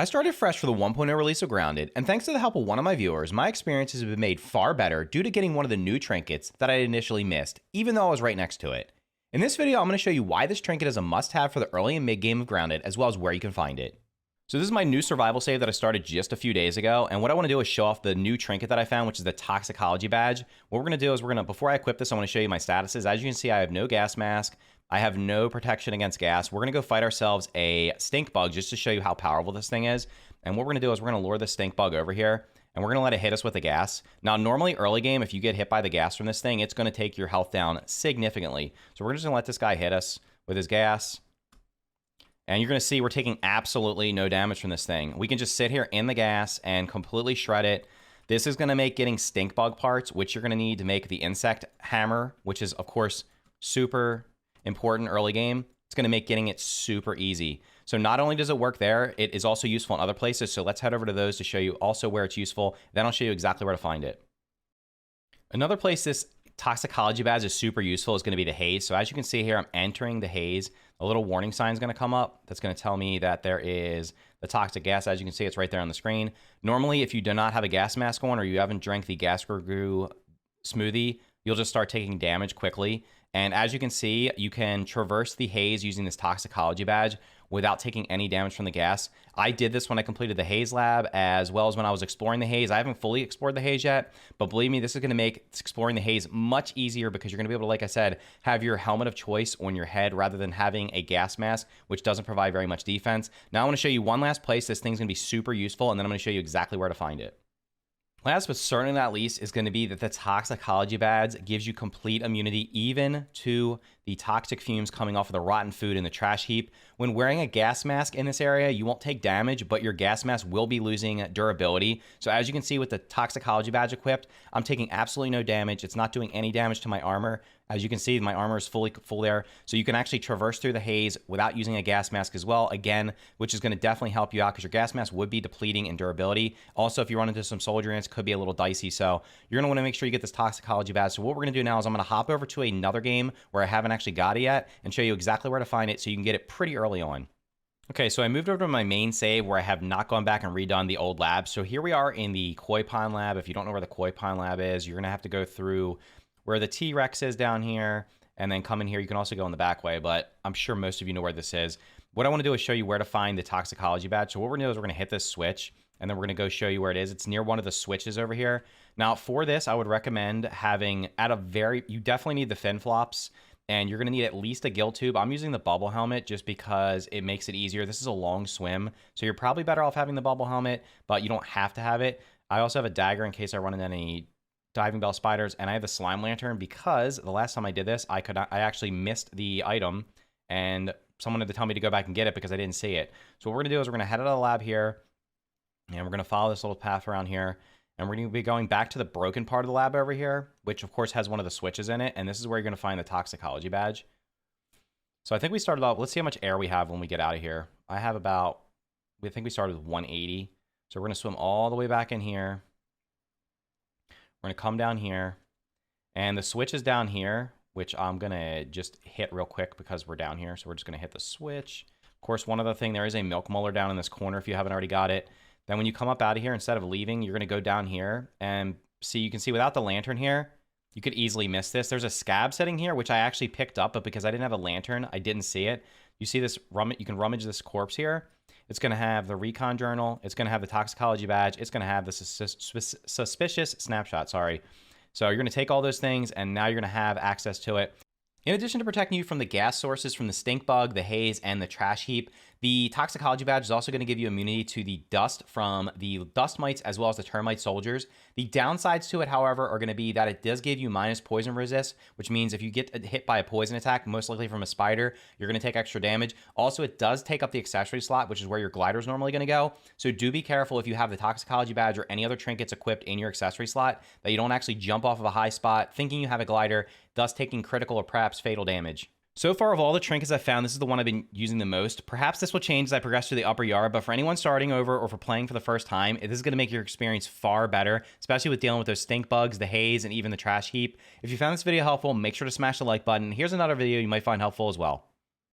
I started fresh for the 1.0 release of Grounded, and thanks to the help of one of my viewers, my experiences have been made far better due to getting one of the new trinkets that I initially missed, even though I was right next to it. In this video, I'm going to show you why this trinket is a must-have for the early and mid-game of Grounded, as well as where you can find it. So this is my new survival save that I started just a few days ago, and what I want to do is show off the new trinket that I found, which is the Toxicology Badge. What we're going to do is before I equip this, I want to show you my statuses. As you can see, I have no gas mask. I have no protection against gas. We're going to go fight ourselves a stink bug just to show you how powerful this thing is. And what we're going to do is we're going to lure the stink bug over here, and we're going to let it hit us with the gas. Now, normally early game, if you get hit by the gas from this thing, it's going to take your health down significantly. So we're just going to let this guy hit us with his gas. And you're going to see we're taking absolutely no damage from this thing. We can just sit here in the gas and completely shred it. This is going to make getting stink bug parts, which you're going to need to make the insect hammer, which is, of course, super important early game. It's going to make getting it super easy. So not only does it work there, it is also useful in other places. So let's head over to those to show you also where it's useful. Then I'll show you exactly where to find it. Another place this Toxicology Badge is super useful is going to be the haze. So as you can see here, I'm entering the haze. A little warning sign is going to come up. That's going to tell me that there is the toxic gas. As you can see, it's right there on the screen. Normally, if you do not have a gas mask on or you haven't drank the gas goo smoothie, you'll just start taking damage quickly. And as you can see, you can traverse the haze using this Toxicology Badge without taking any damage from the gas. I did this when I completed the haze lab, as well as when I was exploring the haze. I haven't fully explored the haze yet, but believe me, this is going to make exploring the haze much easier because you're going to be able to, like I said, have your helmet of choice on your head rather than having a gas mask, which doesn't provide very much defense. Now I want to show you one last place this thing's going to be super useful, and then I'm going to show you exactly where to find it. Last but certainly not least is going to be that the Toxicology Badge gives you complete immunity even to the toxic fumes coming off of the rotten food in the trash heap. When wearing a gas mask in this area, you won't take damage, but your gas mask will be losing durability. So as you can see with the Toxicology Badge equipped, I'm taking absolutely no damage. It's not doing any damage to my armor. As you can see, my armor is fully full there. So you can actually traverse through the haze without using a gas mask as well, again, which is going to definitely help you out because your gas mask would be depleting in durability. Also, if you run into some soldier ants, it could be a little dicey. So you're going to want to make sure you get this Toxicology Badge. So what we're going to do now is I'm going to hop over to another game where I haven't actually got it yet and show you exactly where to find it so you can get it pretty early on. Okay, so I moved over to my main save where I have not gone back and redone the old lab. So here we are in the Koi Pond lab. If you don't know where the Koi Pond lab is, you're going to have to go through where the T-Rex is down here and then come in here. You can also go in the back way, but I'm sure most of you know where this is. What I want to do is show you where to find the Toxicology Badge. So what we're going to do is we're going to hit this switch and then we're going to go show you where it is. It's near one of the switches over here. Now for this, I would recommend having you definitely need the fin flops. And you're going to need at least a gill tube. I'm using the bubble helmet just because it makes it easier. This is a long swim, so you're probably better off having the bubble helmet, but you don't have to have it. I also have a dagger in case I run into any diving bell spiders, and I have the slime lantern because the last time I did this, I actually missed the item, and someone had to tell me to go back and get it because I didn't see it. So what we're going to do is we're going to head out of the lab here, and we're going to follow this little path around here. And we're going to be going back to the broken part of the lab over here, which of course has one of the switches in it. And this is where you're going to find the Toxicology Badge. So I think we started off, let's see how much air we have when we get out of here. I think we started with 180. So we're going to swim all the way back in here. We're going to come down here. And the switch is down here, which I'm going to just hit real quick because we're down here. So we're just going to hit the switch. Of course, one other thing, there is a milk molar down in this corner if you haven't already got it. Then when you come up out of here, instead of leaving, you're going to go down here and see, you can see without the lantern here, you could easily miss this. There's a scab sitting here, which I actually picked up, but because I didn't have a lantern, I didn't see it. You see this, you can rummage this corpse here. It's going to have the recon journal. It's going to have the Toxicology Badge. It's going to have the suspicious snapshot, sorry. So you're going to take all those things and now you're going to have access to it. In addition to protecting you from the gas sources from the stink bug, the haze, and the trash heap, the Toxicology Badge is also going to give you immunity to the dust from the dust mites as well as the termite soldiers. The downsides to it, however, are going to be that it does give you minus poison resist, which means if you get hit by a poison attack, most likely from a spider, you're going to take extra damage. Also, it does take up the accessory slot, which is where your glider is normally going to go. So do be careful if you have the Toxicology Badge or any other trinkets equipped in your accessory slot that you don't actually jump off of a high spot thinking you have a glider, thus taking critical or perhaps fatal damage. So far, of all the trinkets I've found, this is the one I've been using the most. Perhaps this will change as I progress through the upper yard, but for anyone starting over or for playing for the first time, this is going to make your experience far better, especially with dealing with those stink bugs, the haze, and even the trash heap. If you found this video helpful, make sure to smash the like button. Here's another video you might find helpful as well.